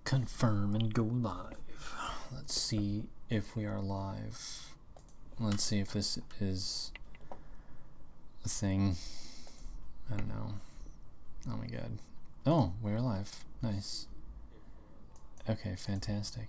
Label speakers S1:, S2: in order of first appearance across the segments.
S1: Confirm and go live. Let's see if we are live. Let's see if this is a thing. I don't know. Oh my god. Oh, we're live. Nice. Okay, fantastic.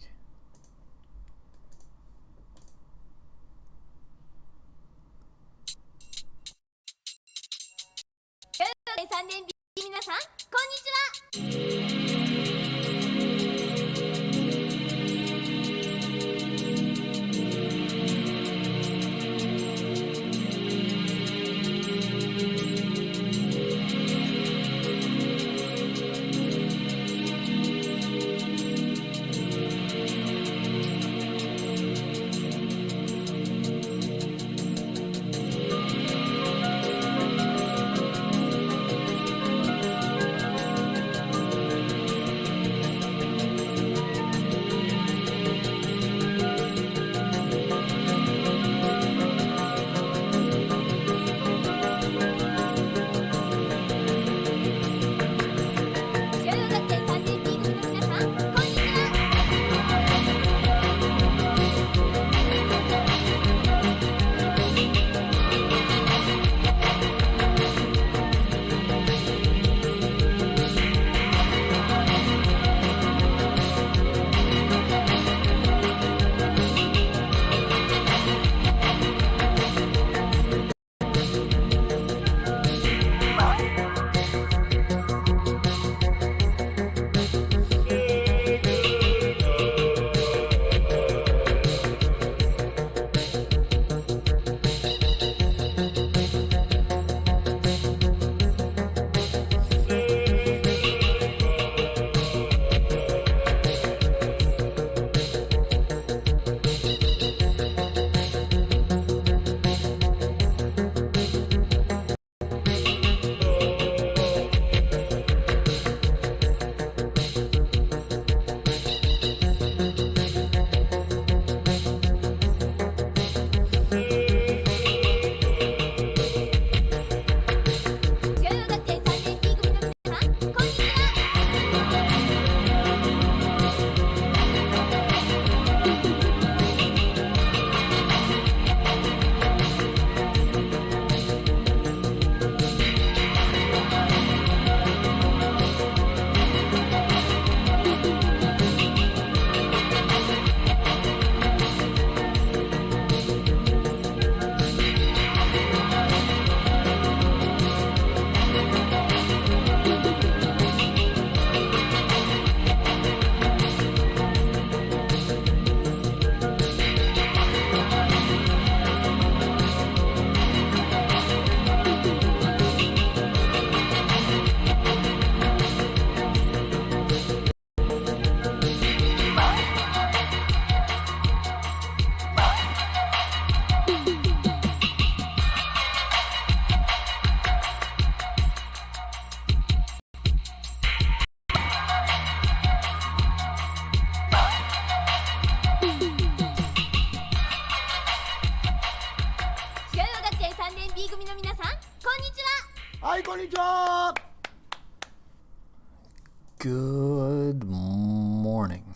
S1: Good morning.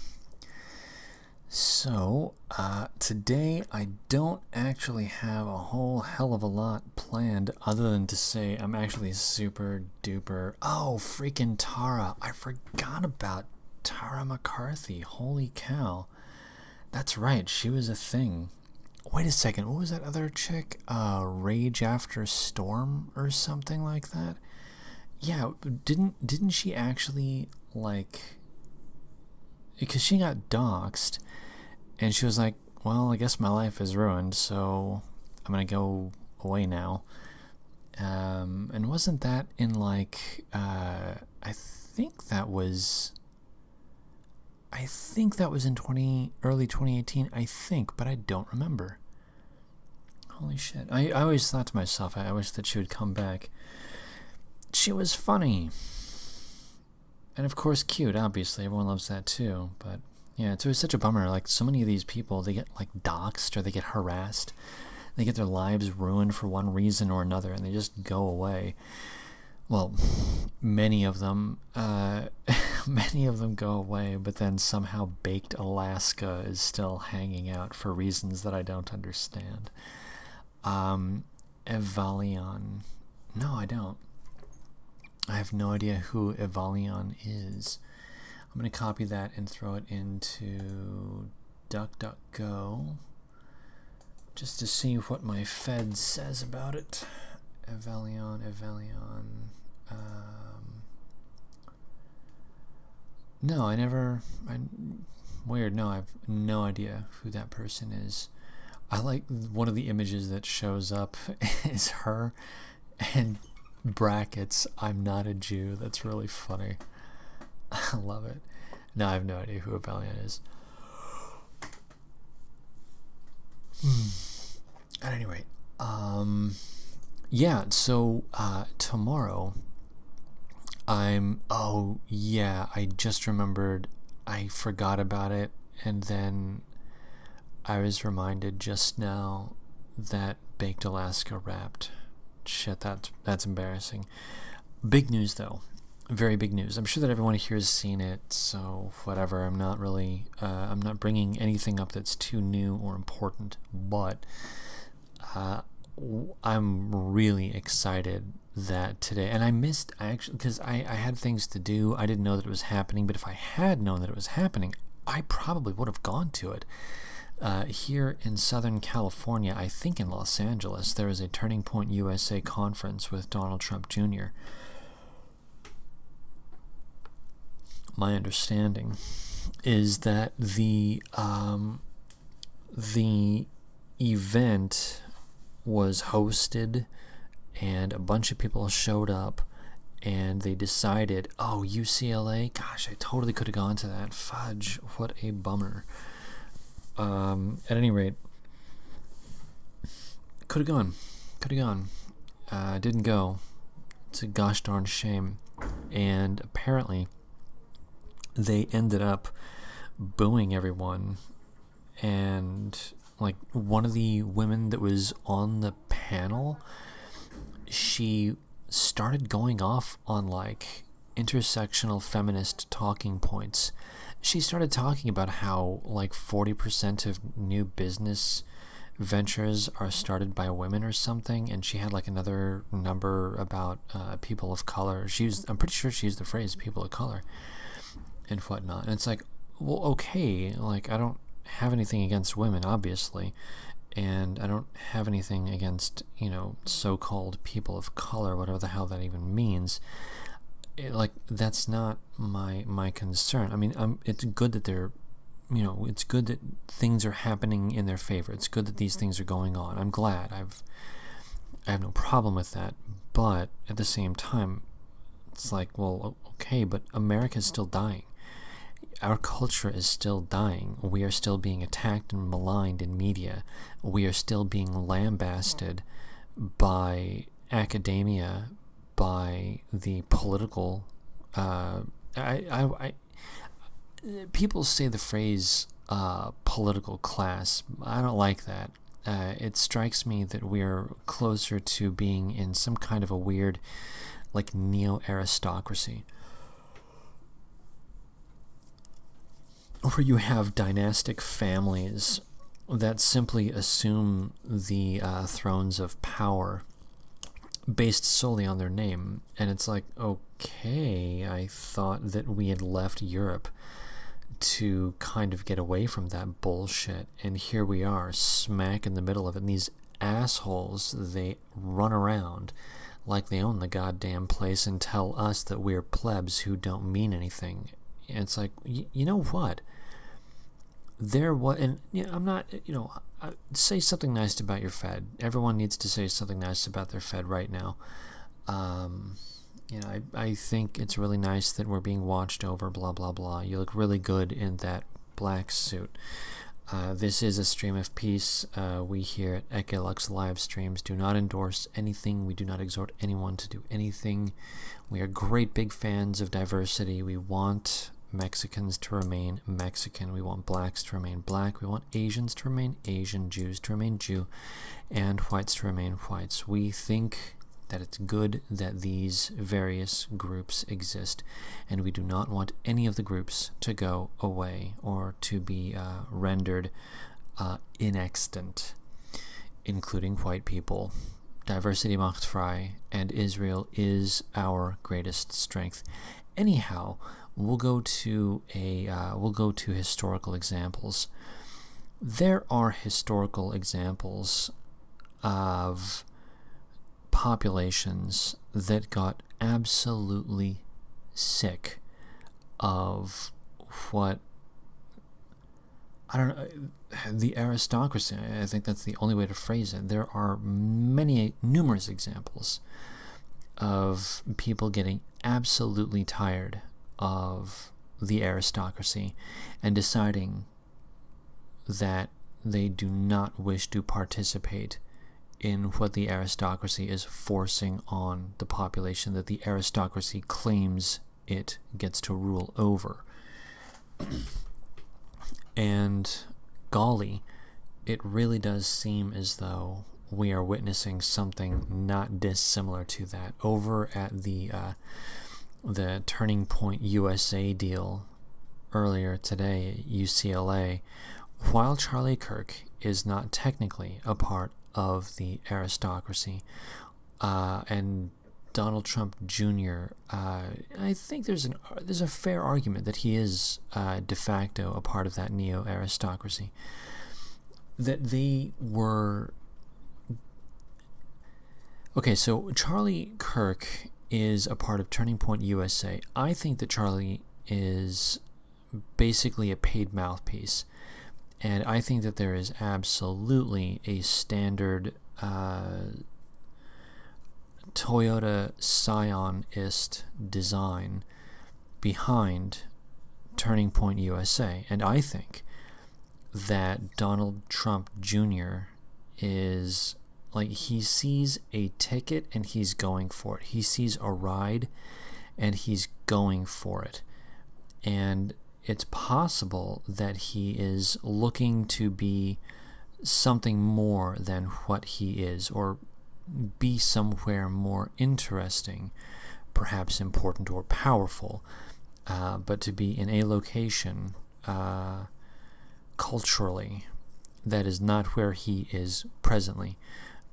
S1: So, today I don't actually have a whole hell of a lot planned other than to say I'm actually super duper... Oh, freaking Tara. I forgot about Tara McCarthy. Holy cow. That's right, she was a thing. Wait a second, what was that other chick? Rage After Storm or something like that? Yeah, didn't she actually, like, because she got doxxed and she was like, well, I guess my life is ruined, so I'm gonna go away now. And wasn't that in, like, I think that was in early 2018, I think, but I don't remember. Holy shit. I always thought to myself, I wish that she would come back. She was funny. And of course cute, obviously. Everyone loves that too. But yeah, it's always such a bummer. Like, so many of these people, they get, like, doxxed or they get harassed. They get their lives ruined for one reason or another, and they just go away. Well, many of them. many of them go away, but then somehow Baked Alaska is still hanging out for reasons that I don't understand. Evalion. No, I don't. I have no idea who Evalion is. I'm going to copy that and throw it into DuckDuckGo just to see what my Fed says about it. Evalion. No, weird, no, I have no idea who that person is. I like one of the images that shows up is her and brackets, I'm not a Jew. That's really funny. I love it. No, I have no idea who Evalion is. At any rate, yeah, so tomorrow I just remembered I forgot about it, and then I was reminded just now that Baked Alaska wrapped. Shit, that's embarrassing. Big news though. Very big news. I'm sure that everyone here has seen it, so whatever. I'm not bringing anything up that's too new or important, but I'm really excited that today, and I missed actually because I had things to do. I didn't know that it was happening, but if I had known that it was happening, I probably would have gone to it. Here in Southern California, I think in Los Angeles, there is a Turning Point USA conference with Donald Trump Jr. My understanding is that the event was hosted and a bunch of people showed up and they decided, oh, UCLA, gosh, I totally could have gone to that. Fudge, what a bummer. At any rate, could have gone. Didn't go. It's a gosh darn shame. And apparently they ended up booing everyone, and like one of the women that was on the panel, she started going off on like intersectional feminist talking points. She started talking about how like 40% of new business ventures are started by women or something, and she had like another number about people of color. I'm pretty sure she used the phrase people of color and whatnot. And it's like, well, okay, like I don't have anything against women, obviously, and I don't have anything against, so-called people of color, whatever the hell that even means. That's not my concern. I mean, it's good that they're, it's good that things are happening in their favor. It's good that these things are going on. I'm glad. I have no problem with that. But at the same time, it's like, well, okay, but America is still dying. Our culture is still dying. We are still being attacked and maligned in media. We are still being lambasted by academia, by the political. People say the phrase political class. I don't like that. It strikes me that we're closer to being in some kind of a weird, like, neo-aristocracy, where you have dynastic families that simply assume the thrones of power based solely on their name. And it's like, okay, I thought that we had left Europe to kind of get away from that bullshit, and here we are smack in the middle of it, and these assholes, they run around like they own the goddamn place and tell us that we're plebs who don't mean anything. And it's like, you know what? I'm not, say something nice about your Fed. Everyone needs to say something nice about their Fed right now. I think it's really nice that we're being watched over, blah, blah, blah. You look really good in that black suit. This is a stream of peace. We here at Ekelux live streams do not endorse anything. We do not exhort anyone to do anything. We are great big fans of diversity. We want Mexicans to remain Mexican. We want blacks to remain black. We want Asians to remain Asian, Jews to remain Jew, and whites to remain whites. We think that it's good that these various groups exist, and we do not want any of the groups to go away or to be rendered inextant, including white people. Diversity macht frei, and Israel is our greatest strength. Anyhow, we'll go to historical examples. There are historical examples of populations that got absolutely sick of what, I don't know, the aristocracy. I think that's the only way to phrase it. There are numerous examples of people getting absolutely tired of the aristocracy and deciding that they do not wish to participate in what the aristocracy is forcing on the population that the aristocracy claims it gets to rule over. And golly, it really does seem as though we are witnessing something not dissimilar to that over at the Turning Point USA deal earlier today at UCLA. While Charlie Kirk is not technically a part of the aristocracy, and Donald Trump Jr., I think there's a fair argument that he is de facto a part of that neo-aristocracy. That they were... Okay, so Charlie Kirk is a part of Turning Point USA. I think that Charlie is basically a paid mouthpiece. And I think that there is absolutely a standard Toyota Scion-ist design behind Turning Point USA. And I think that Donald Trump Jr. is, like, he sees a ticket and he's going for it. He sees a ride and he's going for it. And it's possible that he is looking to be something more than what he is, or be somewhere more interesting, perhaps important or powerful, but to be in a location culturally that is not where he is presently.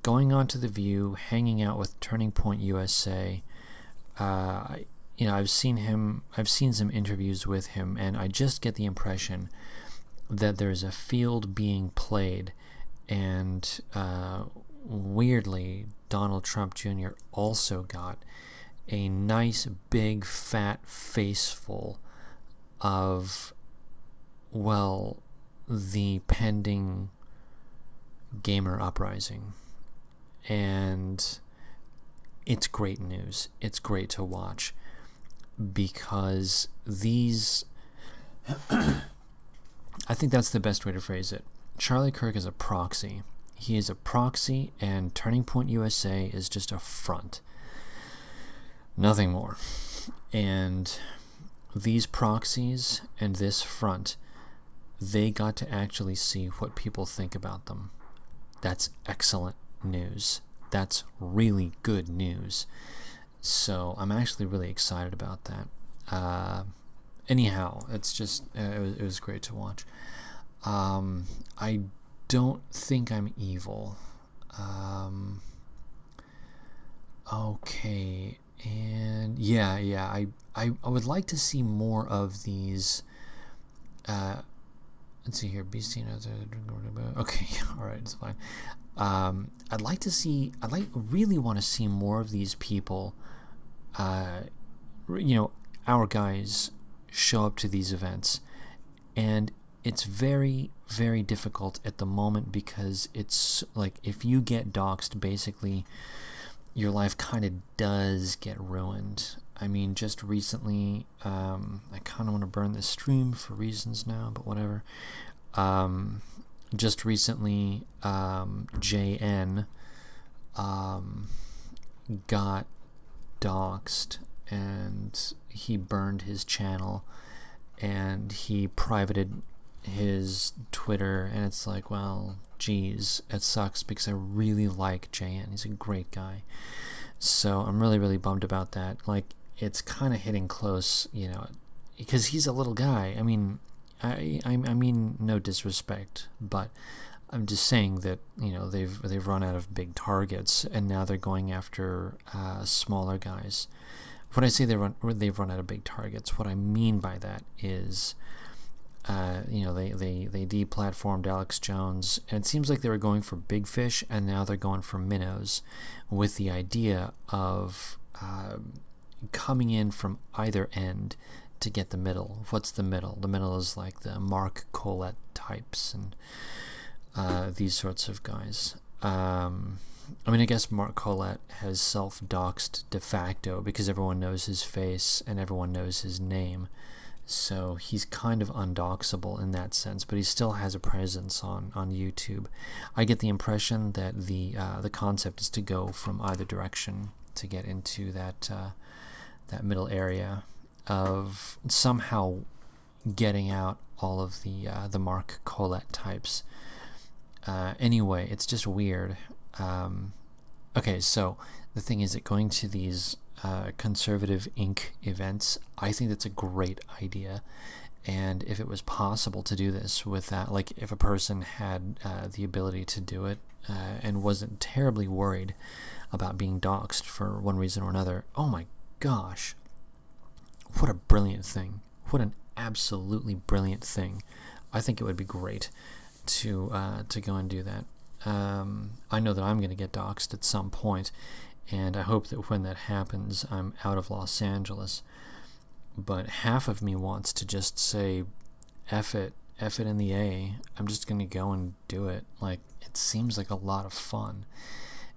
S1: Going on to The View, hanging out with Turning Point USA, I've seen some interviews with him, and I just get the impression that there's a field being played, and weirdly, Donald Trump Jr. also got a nice big fat faceful of, well, the pending gamer uprising. And it's great news. It's great to watch, because these... I think that's the best way to phrase it. Charlie Kirk is a proxy. He is a proxy, and Turning Point USA is just a front. Nothing more. And these proxies and this front, they got to actually see what people think about them. That's excellent news. That's really good news. So I'm actually really excited about that. Anyhow, it's just it was great to watch. I don't think I'm evil. Okay, and I would like to see more of these. Let's see here. Okay, all right, it's fine. I really want to see more of these people. Our guys show up to these events, and it's very, very difficult at the moment, because it's like, if you get doxxed, basically your life kind of does get ruined. I mean, just recently, I kind of want to burn this stream for reasons now, but whatever. Just recently, JN got doxxed, and he burned his channel, and he privated his Twitter, and it's like, well, geez, it sucks, because I really like JN. He's a great guy. So I'm really, really bummed about that. Like, it's kind of hitting close, you know, because he's a little guy. I mean, I mean, no disrespect, but I'm just saying that, you know, they've run out of big targets, and now they're going after smaller guys. When I say they've run out of big targets, what I mean by that is, you know, they deplatformed Alex Jones, and it seems like they were going for big fish, and now they're going for minnows, with the idea of coming in from either end to get the middle. What's the middle? The middle is like the Mark Collette types and these sorts of guys. I mean, I guess Mark Collette has self-doxed de facto because everyone knows his face and everyone knows his name. So he's kind of undoxable in that sense, but he still has a presence on YouTube. I get the impression that the concept is to go from either direction to get into that middle area of somehow getting out all of the Mark Collette types. Anyway, it's just weird. Okay, so the thing is that going to these conservative Inc. events, I think that's a great idea. And if it was possible to do this with that, like if a person had the ability to do it and wasn't terribly worried about being doxxed for one reason or another, oh my gosh, what a brilliant thing. What an absolutely brilliant thing. I think it would be great to go and do that. I know that I'm going to get doxxed at some point, and I hope that when that happens, I'm out of Los Angeles. But half of me wants to just say, F it in the A. I'm just going to go and do it. Like, it seems like a lot of fun.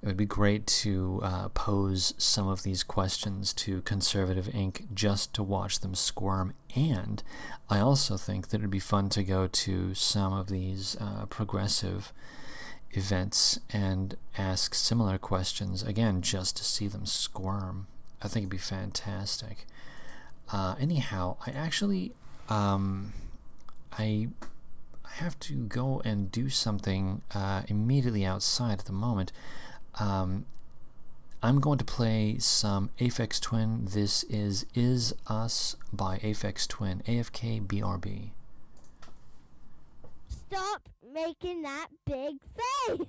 S1: It would be great to pose some of these questions to Conservative Inc. just to watch them squirm. And I also think that it would be fun to go to some of these progressive events and ask similar questions, again, just to see them squirm. I think it'd be fantastic. Anyhow, I actually, I have to go and do something immediately outside at the moment. I'm going to play some Aphex Twin. This is Us by Aphex Twin, AFK BRB.
S2: Stop making that big face!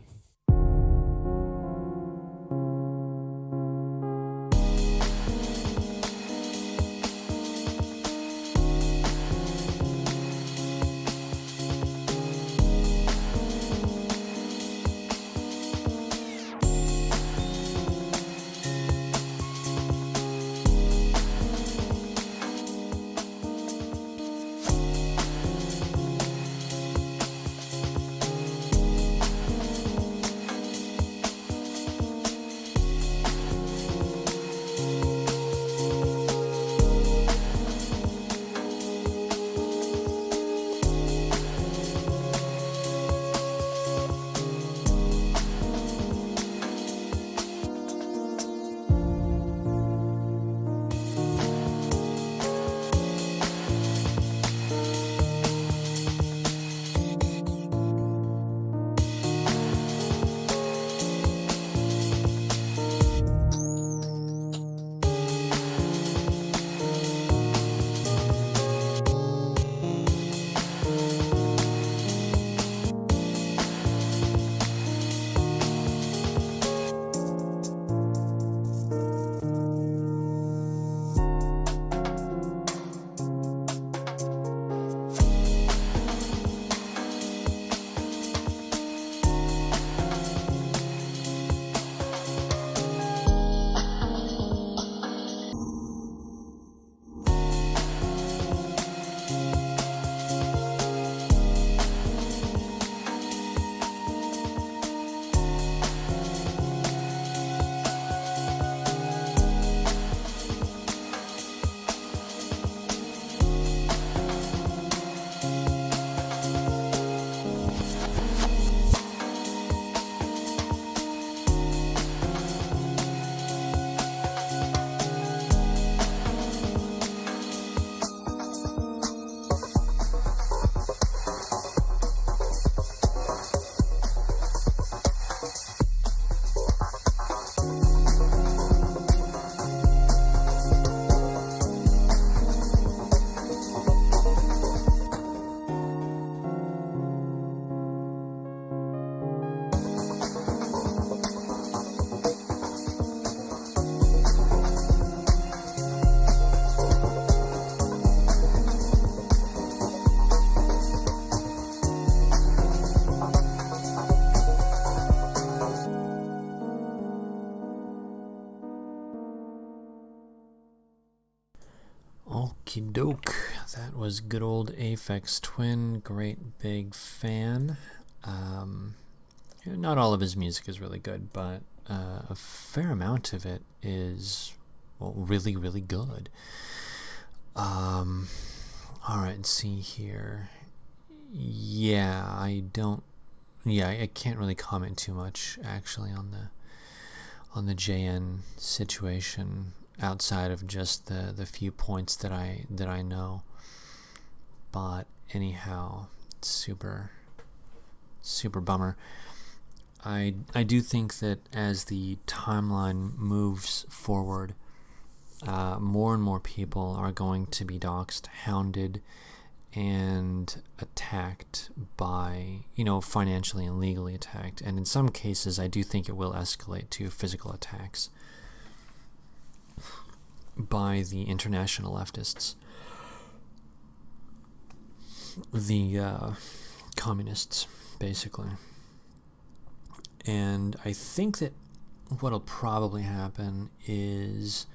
S1: Okie doke. That was good old Aphex Twin. Great big fan. Not all of his music is really good, but a fair amount of it is, well, really, really good. Alright, let's see here. Yeah, I can't really comment too much actually on the JN situation outside of just the few points that I know. But anyhow, super bummer. I do think that as the timeline moves forward, more and more people are going to be doxxed, hounded, and attacked by, financially and legally attacked. And in some cases, I do think it will escalate to physical attacks by the international leftists, the communists, basically. And I think that what'll probably happen is,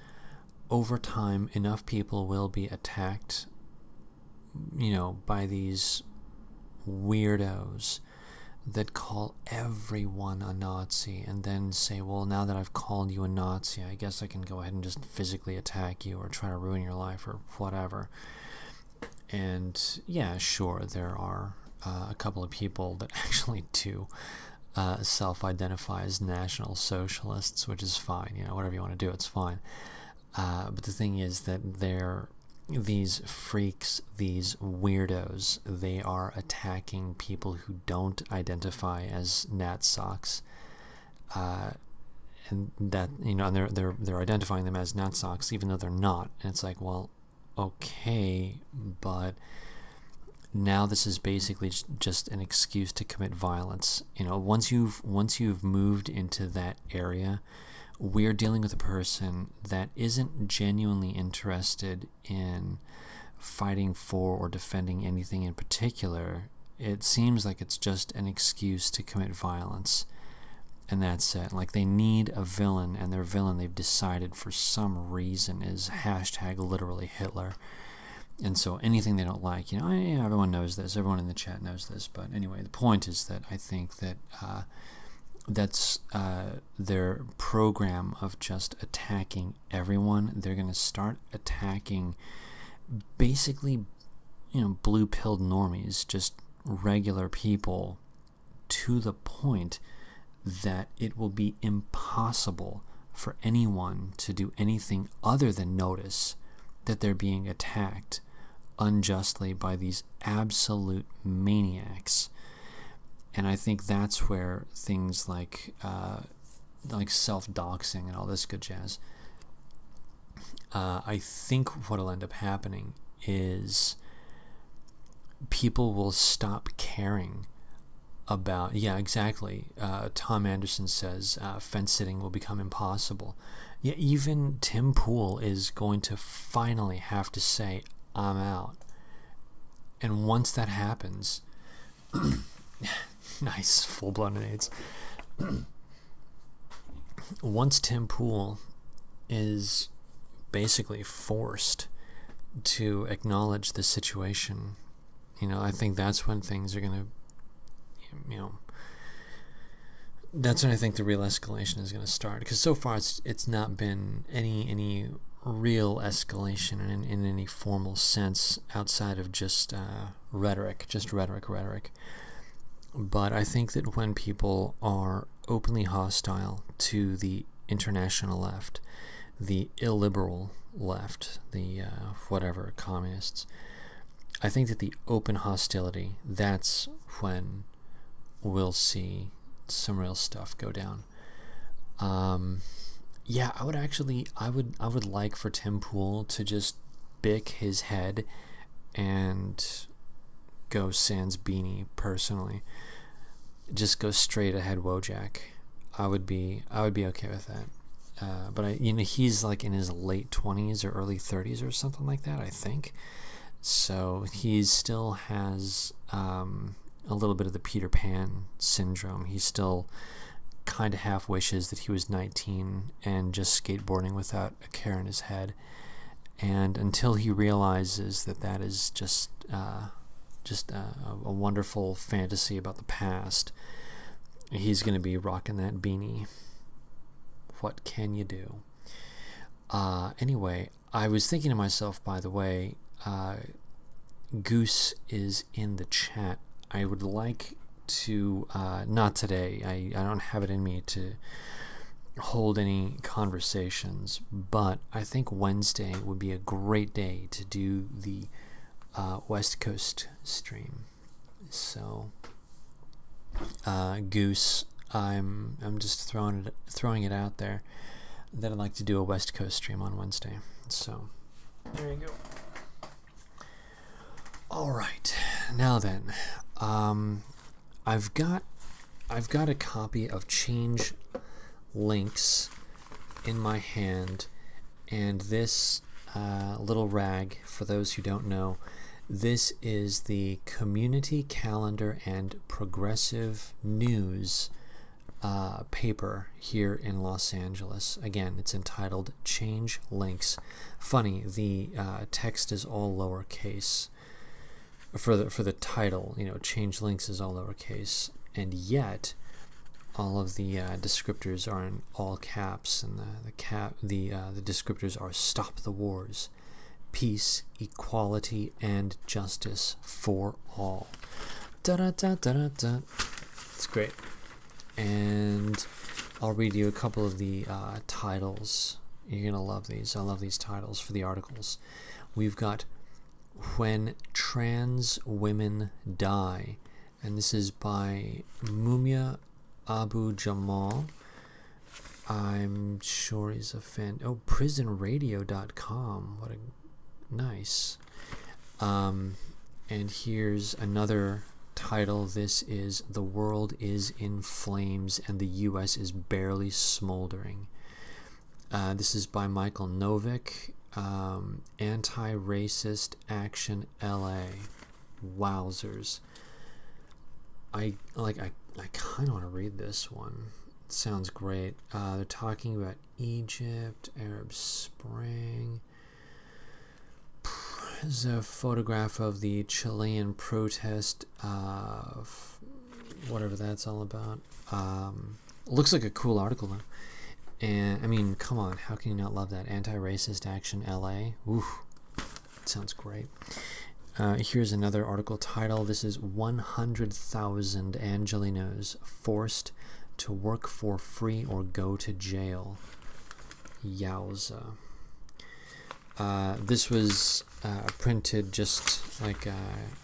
S1: over time, enough people will be attacked, by these weirdos that call everyone a Nazi and then say, well, now that I've called you a Nazi, I guess I can go ahead and just physically attack you or try to ruin your life or whatever. And yeah, sure, there are a couple of people that actually do self-identify as National Socialists, which is fine, whatever you want to do, it's fine. But the thing is that these freaks, these weirdos, they are attacking people who don't identify as Nat socks, and that and they're identifying them as Nat socks even though they're not. And it's like, well, okay, but now this is basically just an excuse to commit violence. Once you've moved into that area, we're dealing with a person that isn't genuinely interested in fighting for or defending anything in particular. It seems like it's just an excuse to commit violence, and that's it. Like, they need a villain, and their villain, they've decided for some reason, is #literally Hitler. And so anything they don't like, everyone knows this, everyone in the chat knows this, but anyway, the point is that I think that that's their program of just attacking everyone. They're going to start attacking basically, blue-pilled normies, just regular people, to the point that it will be impossible for anyone to do anything other than notice that they're being attacked unjustly by these absolute maniacs. And I think that's where things like self-doxing and all this good jazz, I think what'll end up happening is people will stop caring about, exactly. Tom Anderson says fence sitting will become impossible. Yeah, even Tim Pool is going to finally have to say, I'm out. And once that happens, nice, full-blown nades. Once Tim Pool is basically forced to acknowledge the situation, I think that's when things are going to, that's when I think the real escalation is going to start. Because so far it's not been any real escalation in any formal sense outside of just rhetoric. But I think that when people are openly hostile to the international left, the illiberal left, the whatever, communists, I think that the open hostility, that's when we'll see some real stuff go down. I would like for Tim Pool to just bick his head and go sans beanie personally. Just go straight ahead Wojak. I would be okay with that. But he's like in his late 20s or early 30s or something like that, I think. So he still has a little bit of the Peter Pan syndrome. He still kind of half wishes that he was 19 and just skateboarding without a care in his head. And until he realizes that that is just a wonderful fantasy about the past, he's going to be rocking that beanie. What can you do? Anyway, I was thinking to myself, by the way, Goose is in the chat. I would like to, not today, I don't have it in me to hold any conversations, but I think Wednesday would be a great day to do the West Coast stream. So Goose, I'm just throwing it out there that I'd like to do a West Coast stream on Wednesday. So there you go. All right, now then, I've got a copy of Change Links in my hand, and this little rag, for those who don't know, this is the Community Calendar and Progressive News paper here in Los Angeles. Again, it's entitled Change Links. Funny, the text is all lowercase. For the title, Change Links is all lowercase, and yet all of the descriptors are in all caps, and the descriptors are Stop the Wars, Peace, Equality, and Justice for All. Da-da-da-da-da-da. It's great. And I'll read you a couple of the titles. You're going to love these. I love these titles for the articles. We've got When Trans Women Die, and this is by Mumia Abu Jamal. I'm sure he's a fan. Oh, prisonradio.com. What a nice. And here's another title. This is The World is in Flames and the U.S. is Barely Smoldering. This is by Michael Novick. Anti-Racist Action LA. Wowzers. I kind of want to read this one. It sounds great. They're talking about Egypt, Arab Spring. There's a photograph of the Chilean protest, whatever that's all about. Looks like a cool article though. And I mean, come on, how can you not love that? Anti-Racist Action LA. Oof, sounds great. Here's another article title. This is 100,000 Angelinos forced to work for free or go to jail. Yowza. This was printed just like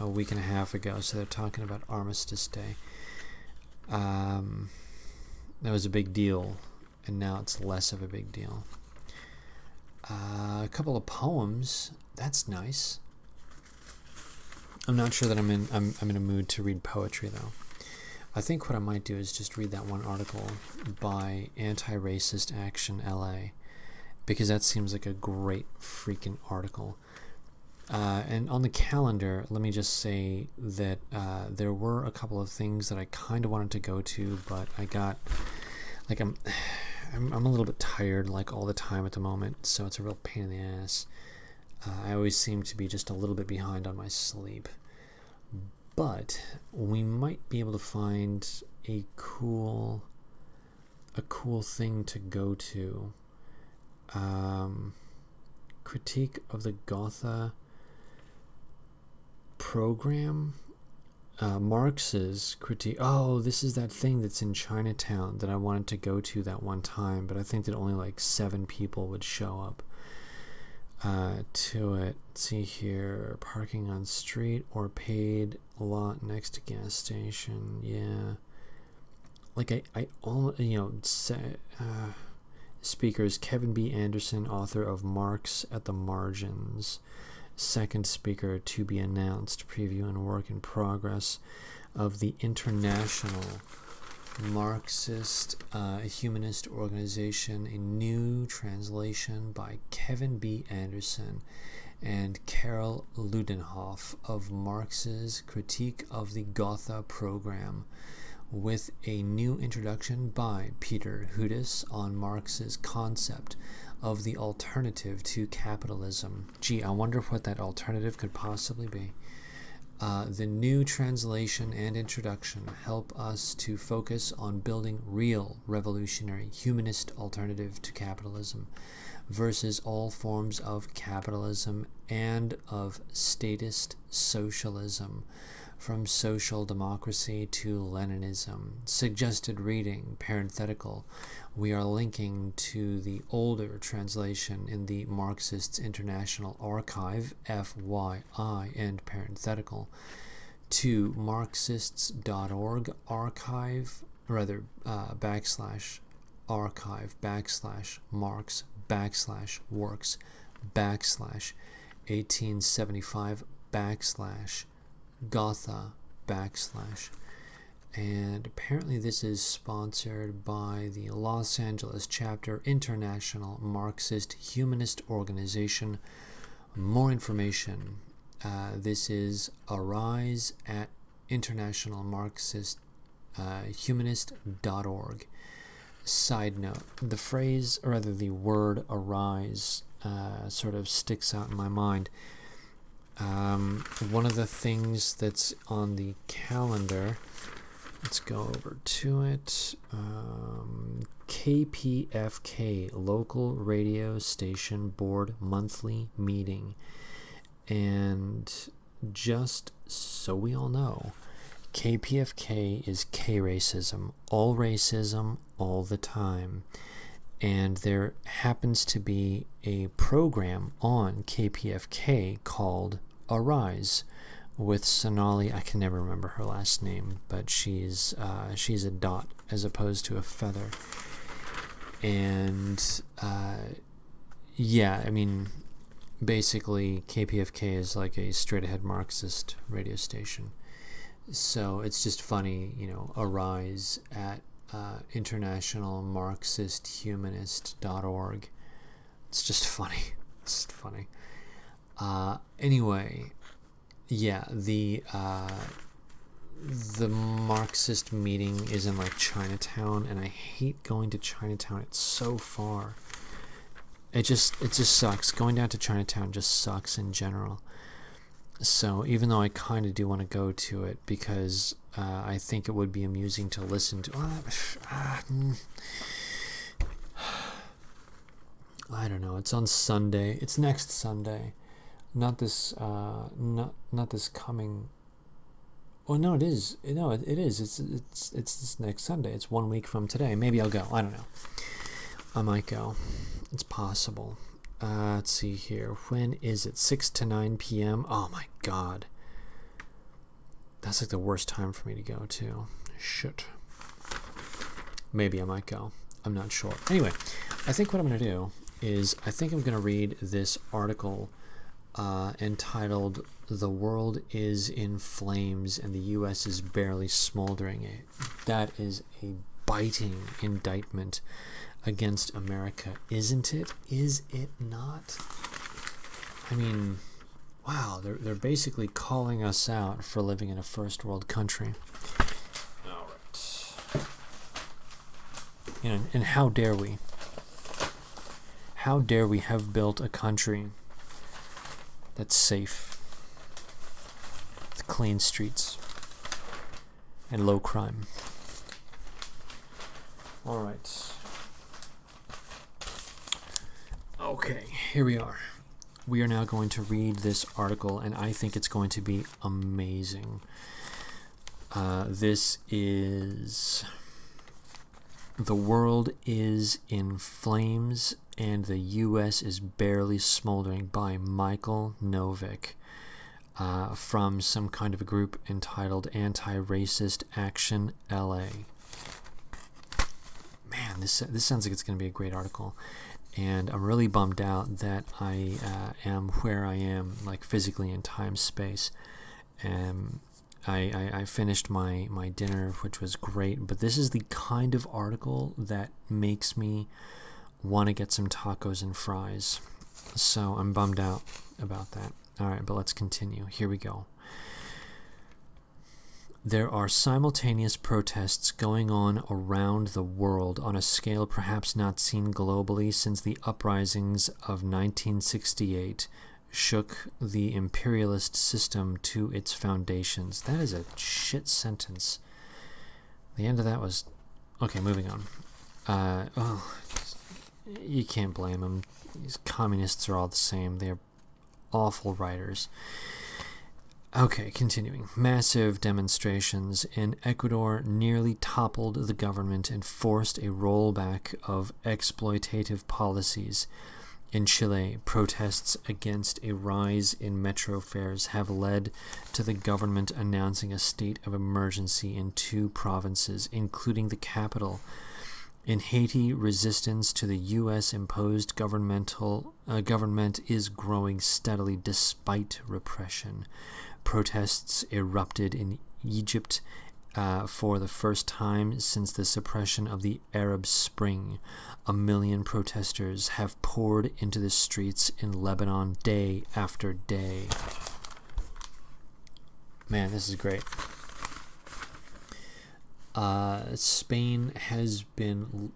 S1: a week and a half ago, so they're talking about Armistice Day. That was a big deal, and now it's less of a big deal. A couple of poems. That's nice. I'm not sure that I'm in a mood to read poetry though. I think what I might do is just read that one article by Anti-Racist Action LA, because that seems like a great freaking article. And on the calendar, let me just say that there were a couple of things that I kind of wanted to go to, but I got I'm a little bit tired like all the time at the moment, so it's a real pain in the ass. I always seem to be just a little bit behind on my sleep. But we might be able to find a cool thing to go to. Critique of the Gotha program. Marx's critique. Oh, this is that thing that's in Chinatown that I wanted to go to that one time, but I think that only like 7 people would show up to it. Let's see here. Parking on street or paid lot next to gas station. Yeah. Like I speakers: Kevin B. Anderson, author of Marx at the Margins. Second speaker to be announced, preview and work in progress of the International Marxist Humanist Organization, a new translation by Kevin B. Anderson and Carol Ludenhoff of Marx's Critique of the Gotha Program, with a new introduction by Peter Hudis on Marx's concept of the alternative to capitalism. Gee, I wonder what that alternative could possibly be. The new translation and introduction help us to focus on building real revolutionary humanist alternative to capitalism versus all forms of capitalism and of statist socialism, from social democracy to Leninism. Suggested reading, parenthetical. We are linking to the older translation in the Marxists International Archive, FYI, and parenthetical, to marxists.org archive, /archive /Marx /works /1875 Gotha / and apparently this is sponsored by the Los Angeles Chapter International Marxist Humanist Organization. More information. This is Arise at International Marxist Humanist.org. Side note, the phrase, or rather the word arise, sort of sticks out in my mind. One of the things that's on the calendar, let's go over to it. KPFK, Local Radio Station Board Monthly Meeting. And just so we all know, KPFK is K-racism, all the time. And there happens to be a program on KPFK called Arise with Sonali. I can never remember her last name, but she's a dot as opposed to a feather. And yeah, I mean, basically KPFK is like a straight-ahead Marxist radio station. So it's just funny, Arise at International Marxist Humanist.org. It's just funny. It's funny. Anyway, yeah, the Marxist meeting is in like Chinatown, and I hate going to Chinatown. It's so far. It just sucks. Going down to Chinatown just sucks in general. So even though I kind of do want to go to it because I think it would be amusing to listen to. I don't know. It's on Sunday. It's next Sunday, not this. Not this coming. Well, no, it is. No, it is. It's this next Sunday. It's 1 week from today. Maybe I'll go. I don't know. I might go. It's possible. Let's see here. When is it? 6 to 9 p.m. Oh my god. That's like the worst time for me to go to. Shit. Maybe I might go. I'm not sure. Anyway, I think what I'm going to do is I think I'm going to read this article entitled "The World is in Flames and the U.S. is Barely Smoldering." That is a biting indictment against America, isn't it? Is it not? I mean, wow, they're basically calling us out for living in a first world country. All right. And how dare we? How dare we have built a country that's safe, with clean streets, and low crime? All right. Okay, here we are. We are now going to read this article, and I think it's going to be amazing. This is "The World is in Flames and the U.S. is Barely Smoldering" by Michael Novick, from some kind of a group entitled Anti-Racist Action LA. Man, this sounds like it's going to be a great article. And I'm really bummed out that I am where I am, like physically in time space. I finished my dinner, which was great, but this is the kind of article that makes me want to get some tacos and fries. So I'm bummed out about that. All right, but let's continue. Here we go. There are simultaneous protests going on around the world on a scale perhaps not seen globally since the uprisings of 1968 shook the imperialist system to its foundations. That is a shit sentence. The end of that was... Okay, moving on. You can't blame them. These communists are all the same. They're awful writers. Okay, continuing. Massive demonstrations in Ecuador nearly toppled the government and forced a rollback of exploitative policies. In Chile, protests against a rise in metro fares have led to the government announcing a state of emergency in 2 provinces, including the capital. In Haiti, resistance to the U.S.-imposed government is growing steadily despite repression. Protests erupted in Egypt for the first time since the suppression of the Arab Spring. 1 million protesters have poured into the streets in Lebanon day after day. Man, this is great. Spain has been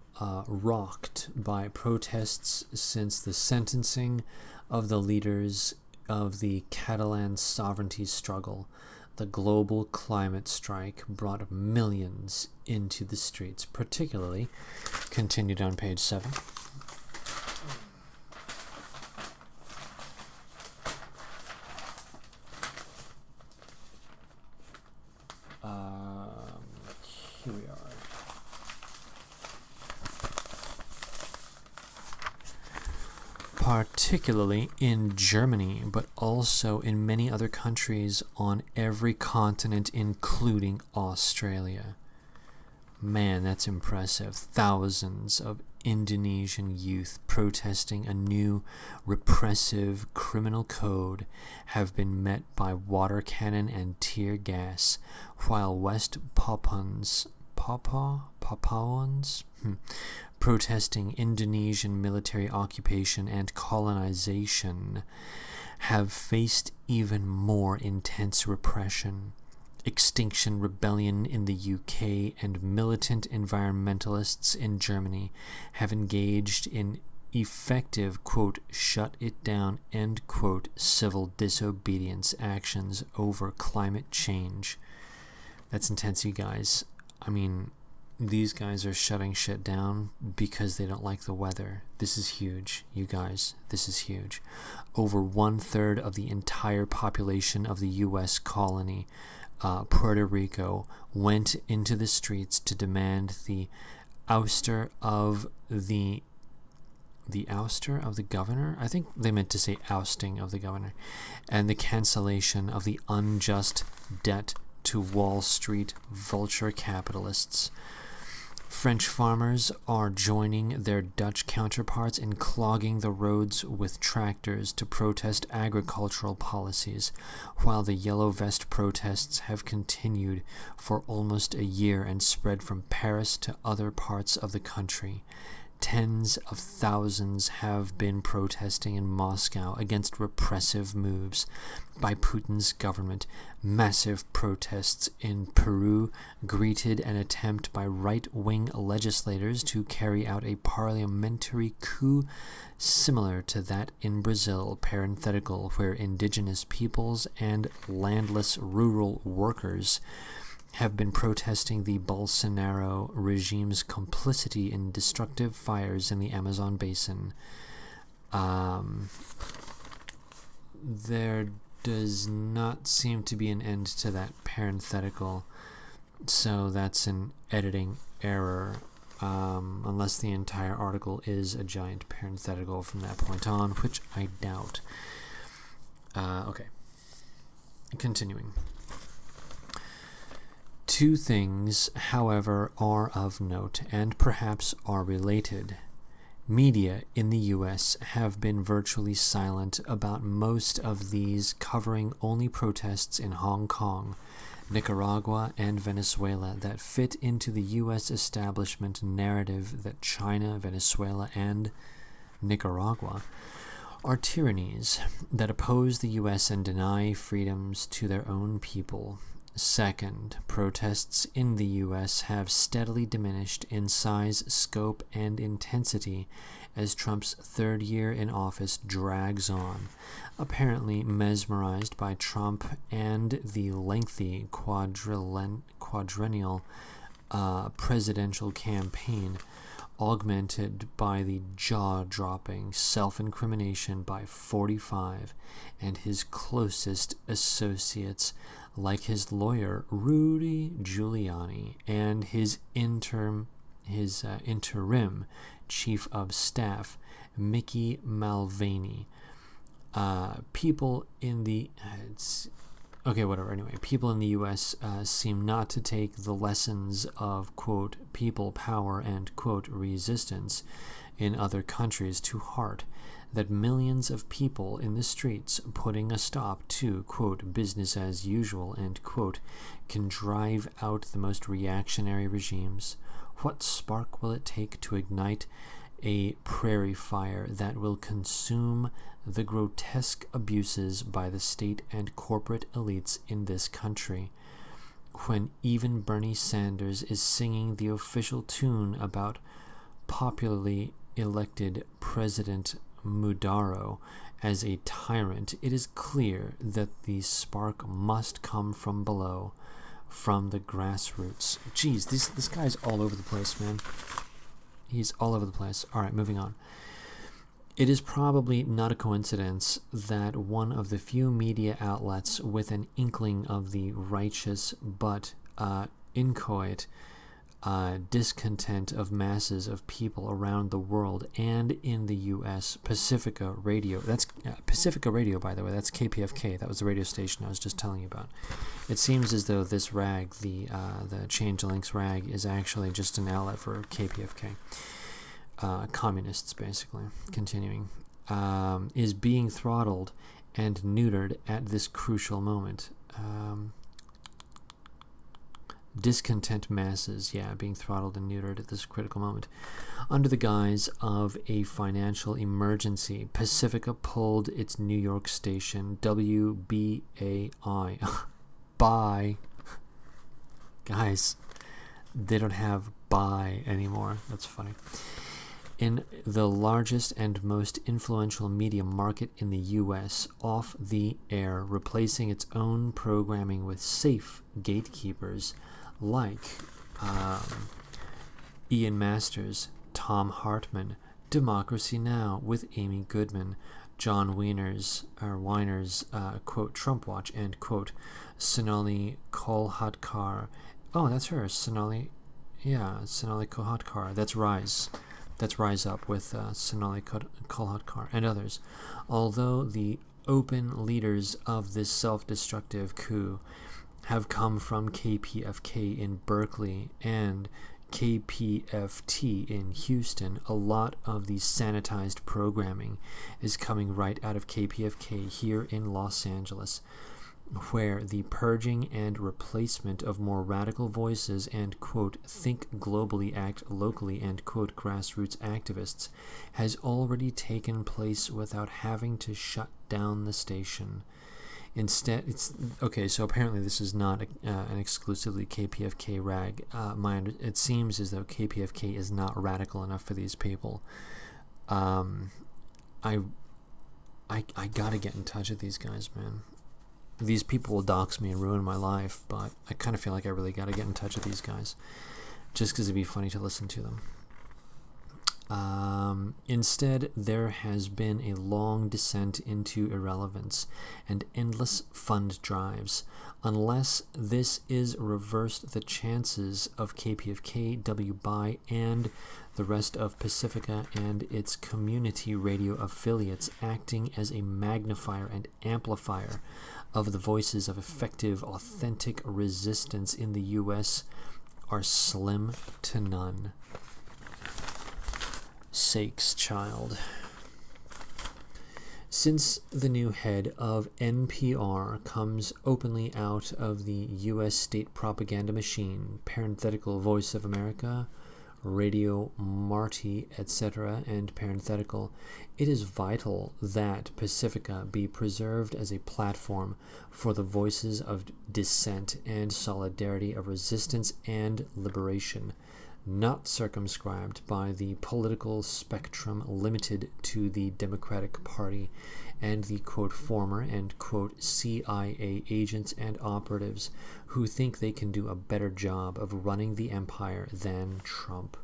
S1: rocked by protests since the sentencing of the leaders of the Catalan sovereignty struggle. The global climate strike brought millions into the streets, particularly, continued on page 7. Here we are. Particularly in Germany, but also in many other countries on every continent, including Australia. Man, that's impressive. Thousands of Indonesian youth protesting a new repressive criminal code have been met by water cannon and tear gas, while West Papuans protesting Indonesian military occupation and colonization have faced even more intense repression. Extinction Rebellion in the UK and militant environmentalists in Germany have engaged in effective, quote, shut it down, end quote, civil disobedience actions over climate change. That's intense, you guys. I mean, these guys are shutting shit down because they don't like the weather. This is huge, you guys. This is huge. Over 1/3 of the entire population of the U.S. colony, Puerto Rico, went into the streets to demand the ouster of the ouster of the governor? I think they meant to say ousting of the governor, and the cancellation of the unjust debt to Wall Street vulture capitalists. French farmers are joining their Dutch counterparts in clogging the roads with tractors to protest agricultural policies, while the Yellow Vest protests have continued for almost a year and spread from Paris to other parts of the country. Tens of thousands have been protesting in Moscow against repressive moves by Putin's government. Massive protests in Peru greeted an attempt by right-wing legislators to carry out a parliamentary coup similar to that in Brazil, parenthetical, where indigenous peoples and landless rural workers have been protesting the Bolsonaro regime's complicity in destructive fires in the Amazon basin. There does not seem to be an end to that parenthetical, so that's an editing error, unless the entire article is a giant parenthetical from that point on, which I doubt. Okay. Continuing. 2 things, however, are of note and perhaps are related. Media in the U.S. have been virtually silent about most of these, covering only protests in Hong Kong, Nicaragua, and Venezuela that fit into the U.S. establishment narrative that China, Venezuela, and Nicaragua are tyrannies that oppose the U.S. and deny freedoms to their own people. Second, protests in the U.S. have steadily diminished in size, scope, and intensity as Trump's third year in office drags on, apparently mesmerized by Trump and the lengthy quadrennial presidential campaign, augmented by the jaw-dropping self-incrimination by 45 and his closest associates, like his lawyer Rudy Giuliani and his interim chief of staff Mickey Mulvaney. People in the People in the U.S. Seem not to take the lessons of, quote, people power and, quote, resistance in other countries to heart, that millions of people in the streets putting a stop to, quote, business as usual, and, quote, can drive out the most reactionary regimes. What spark will it take to ignite a prairie fire that will consume the grotesque abuses by the state and corporate elites in this country, when even Bernie Sanders is singing the official tune about popularly elected President Maduro as a tyrant? It is clear that the spark must come from below, from the grassroots. Jeez, this guy's all over the place, man. He's all over the place. All right, moving on. It is probably not a coincidence that one of the few media outlets with an inkling of the righteous but inchoate discontent of masses of people around the world and in the U.S., Pacifica Radio. That's Pacifica Radio, by the way. That's KPFK. That was the radio station I was just telling you about. It seems as though this rag, the Change Links rag, is actually just an outlet for KPFK. Communists, basically. Continuing. Is being throttled and neutered at this crucial moment. Discontent masses, being throttled and neutered at this critical moment. Under the guise of a financial emergency, Pacifica pulled its New York station, WBAI. Bye. Guys, they don't have bye anymore. That's funny. In the largest and most influential media market in the U.S., off the air, replacing its own programming with safe gatekeepers like Ian Masters, Tom Hartman, Democracy Now! With Amy Goodman, John Weiner's quote, Trump Watch, and, quote, Sonali Kolhatkar. Oh, that's her, Sonali Kolhatkar. That's Rise. That's Rise Up with Sonali Kolhatkar and others. Although the open leaders of this self-destructive coup have come from KPFK in Berkeley and KPFT in Houston, a lot of the sanitized programming is coming right out of KPFK here in Los Angeles, where the purging and replacement of more radical voices and, quote, think globally, act locally, and, quote, grassroots activists has already taken place without having to shut down the station. Instead, it's okay. So apparently, this is not an exclusively KPFK rag. It seems as though KPFK is not radical enough for these people. I gotta get in touch with these guys, man. These people will dox me and ruin my life, but I kind of feel like I really gotta get in touch with these guys, just because it'd be funny to listen to them. Instead, there has been a long descent into irrelevance and endless fund drives. Unless this is reversed, the chances of KPFK, WBI, and the rest of Pacifica and its community radio affiliates acting as a magnifier and amplifier of the voices of effective, authentic resistance in the U.S. are slim to none. Sakes, child. Since the new head of NPR comes openly out of the U.S. state propaganda machine, parenthetical Voice of America,
S3: Radio Marti, etc., and parenthetical, it is vital that Pacifica be preserved as a platform for the voices of dissent and solidarity of resistance and liberation, not circumscribed by the political spectrum limited to the Democratic Party and the quote former and quote CIA agents and operatives who think they can do a better job of running the empire than Trump.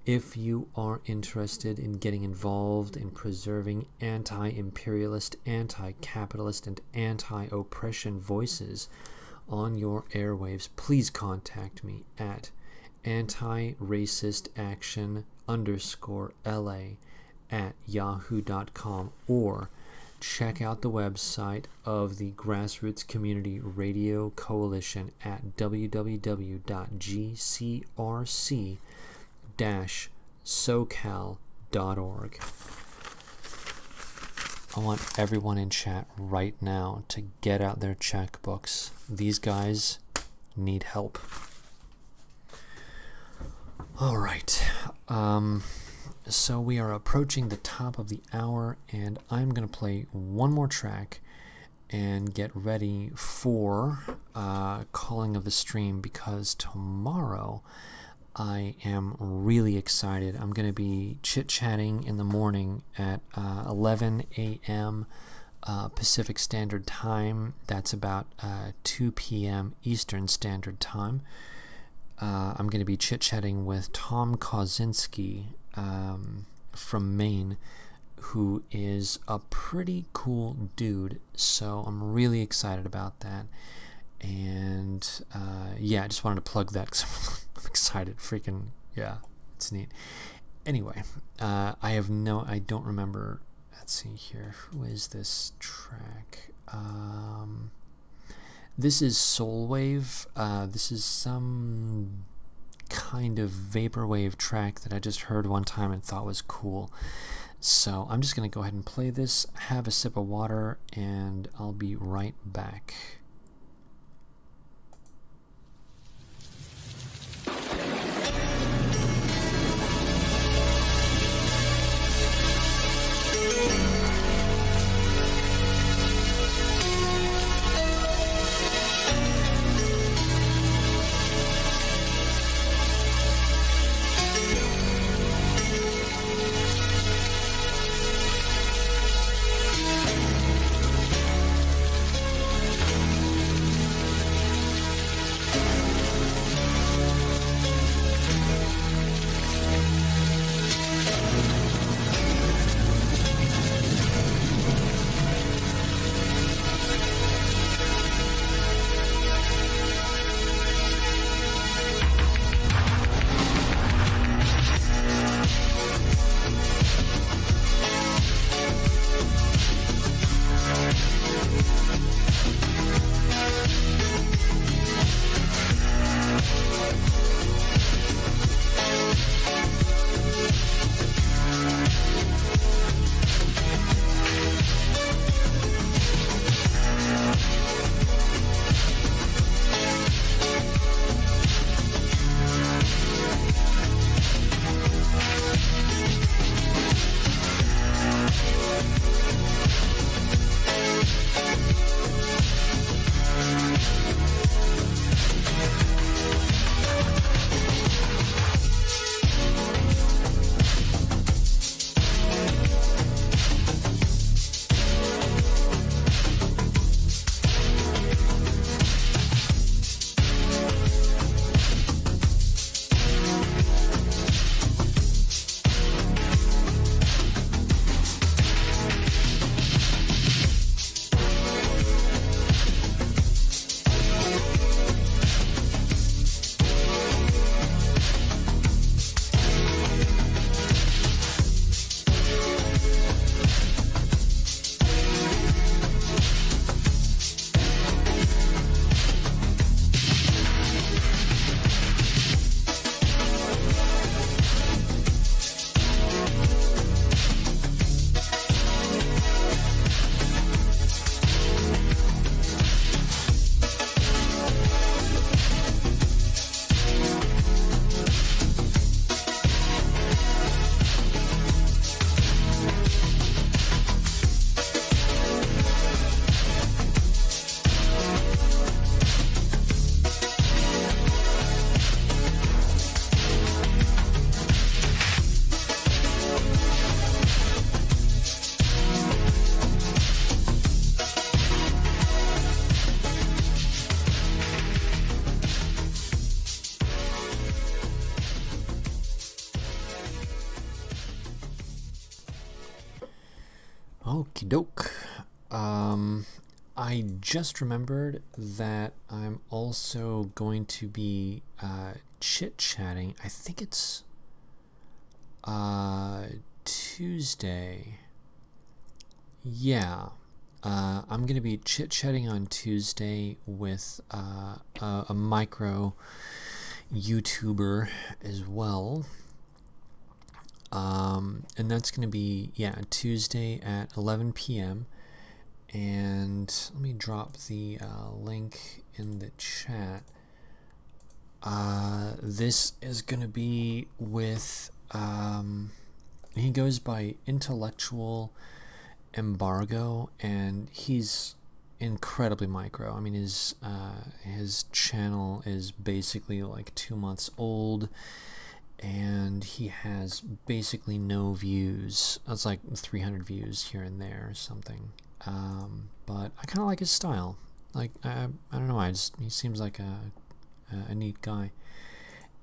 S3: If you are interested in getting involved in preserving anti-imperialist, anti-capitalist, and anti-oppression voices on your airwaves, please contact me at anti-racist-action_LA@yahoo.com or check out the website of the Grassroots Community Radio Coalition at www.gcrc-socal.org. I want everyone in chat right now to get out their checkbooks. These guys need help. All right. So we are approaching the top of the hour, and I'm going to play one more track and get ready for calling of the stream, because tomorrow I am really excited. I'm going to be chit-chatting in the morning at 11 a.m. Pacific Standard Time. That's about 2 p.m. Eastern Standard Time. I'm going to be chit-chatting with Tom Kozinski from Maine, who is a pretty cool dude, so I'm really excited about that. And yeah, I just wanted to plug that because I'm excited. Freaking yeah, it's neat. Anyway, I don't remember. Let's see here. Who is this track? This is Soulwave. This is some kind of vaporwave track that I just heard one time and thought was cool. So I'm just going to go ahead and play this, have a sip of water, and I'll be right back. Okie doke. I just remembered that I'm also going to be chit-chatting. I think it's Tuesday. Yeah. I'm going to be chit-chatting on Tuesday with a micro YouTuber as well. And that's going to be, Tuesday at 11 p.m. And let me drop the link in the chat. This is going to be with, he goes by Intellectual Embargo, and he's incredibly micro. I mean, his channel is basically like 2 months old, and he has basically no views. It's like 300 views here and there or something. But I kind of like his style. Like, I don't know, he seems like a neat guy.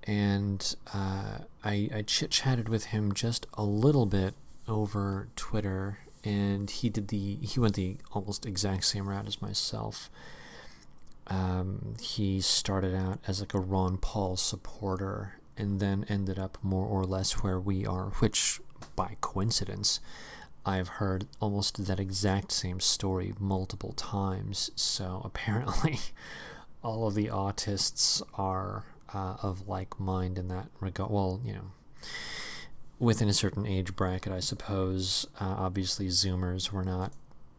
S3: And I chit-chatted with him just a little bit over Twitter, and he went the almost exact same route as myself. He started out as like a Ron Paul supporter, and then ended up more or less where we are, which, by coincidence, I've heard almost that exact same story multiple times. So apparently all of the autists are of like mind in that regard. Well, within a certain age bracket, I suppose. Obviously Zoomers were not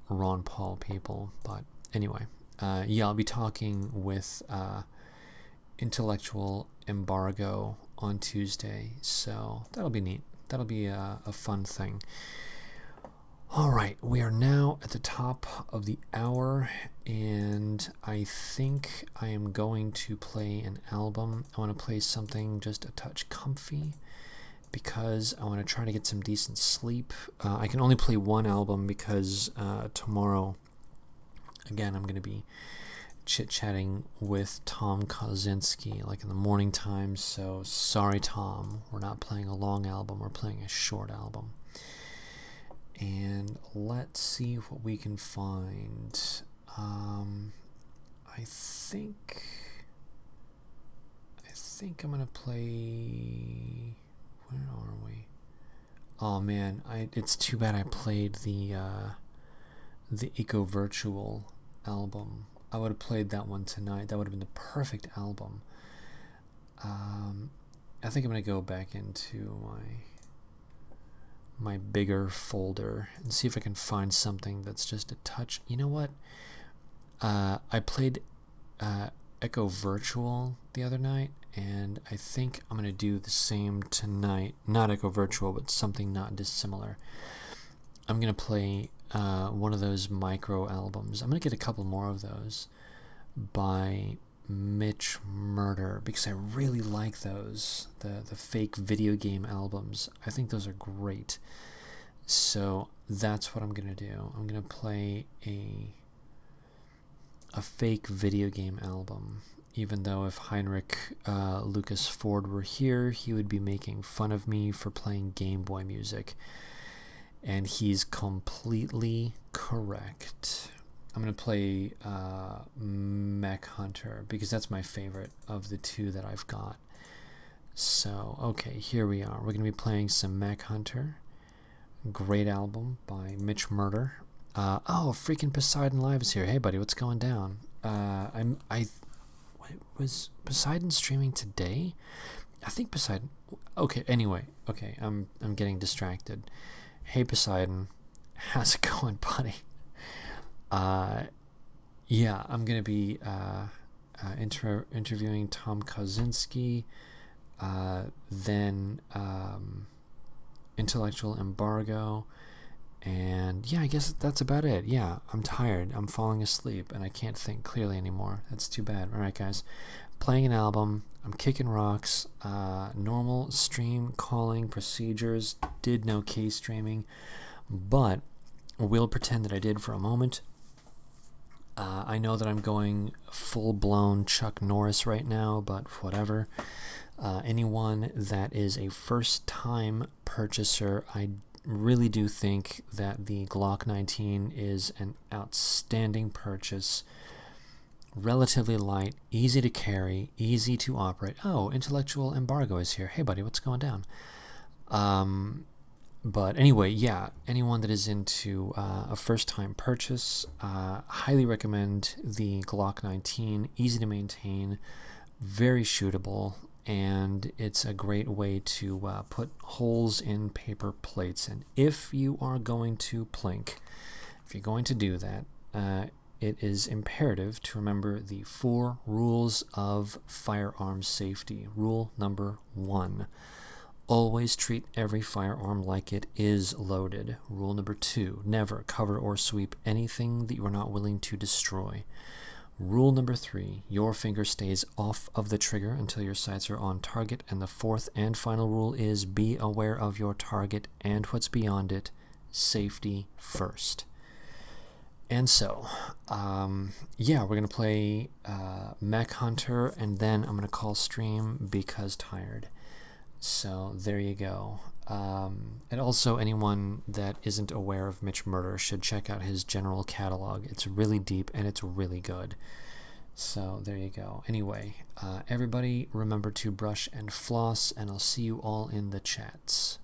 S3: Ron Paul people, but anyway, I'll be talking with Intellectual Embargo on Tuesday, so that'll be neat. That'll be a fun thing. Alright, we are now at the top of the hour, and I think I am going to play an album. I want to play something just a touch comfy, because I want to try to get some decent sleep. I can only play one album because tomorrow, again, I'm going to be chit-chatting with Tom Kozinski, like in the morning time, so sorry, Tom, we're not playing a long album, we're playing a short album. And let's see what we can find. I think I'm gonna play. Where are we? Oh man, it's too bad I played the Eco Virtual album. I would have played that one tonight. That would have been the perfect album. I think I'm gonna go back into my bigger folder and see if I can find something that's just a touch. You know what? I played Echo Virtual the other night, and I think I'm going to do the same tonight. Not Echo Virtual, but something not dissimilar. I'm going to play one of those micro albums. I'm going to get a couple more of those by Mitch Murder, because I really like those, the fake video game albums. I think those are great. So that's what I'm gonna do. I'm gonna play a fake video game album, even though if Heinrich Lucas Ford were here, he would be making fun of me for playing Game Boy music, and he's completely correct. I'm going to play Mech Hunter, because that's my favorite of the two that I've got. So, okay, here we are. We're going to be playing some Mech Hunter. Great album by Mitch Murder. Freaking Poseidon Live is here. Hey, buddy, what's going down? Was Poseidon streaming today? I think Poseidon... Okay, anyway. Okay, I'm getting distracted. Hey, Poseidon. How's it going, buddy? I'm going to be interviewing Tom Kozinski, then Intellectual Embargo, and I guess that's about it. I'm tired. I'm falling asleep, and I can't think clearly anymore. That's too bad. Alright, guys. Playing an album. I'm kicking rocks. Normal stream calling procedures. Did no case streaming, but we'll pretend that I did for a moment. I know that I'm going full-blown Chuck Norris right now, but whatever. Anyone that is a first-time purchaser, I really do think that the Glock 19 is an outstanding purchase. Relatively light, easy to carry, easy to operate. Oh, Intellectual Embargo is here. Hey, buddy, what's going down? But anyway, yeah, anyone that is into a first-time purchase, highly recommend the Glock 19. Easy to maintain, very shootable, and it's a great way to put holes in paper plates. And if you are going to plink, if you're going to do that, it is imperative to remember the 4 rules of firearms safety. Rule number 1, always treat every firearm like it is loaded. Rule number 2, never cover or sweep anything that you are not willing to destroy. Rule number 3, your finger stays off of the trigger until your sights are on target. And the 4th and final rule is be aware of your target and what's beyond it. Safety first. And so, yeah, we're going to play Mech Hunter, and then I'm going to call stream because tired. So there you go. And also, anyone that isn't aware of Mitch Murder should check out his general catalog. It's really deep and it's really good. So there you go. Anyway, everybody remember to brush and floss, and I'll see you all in the chats.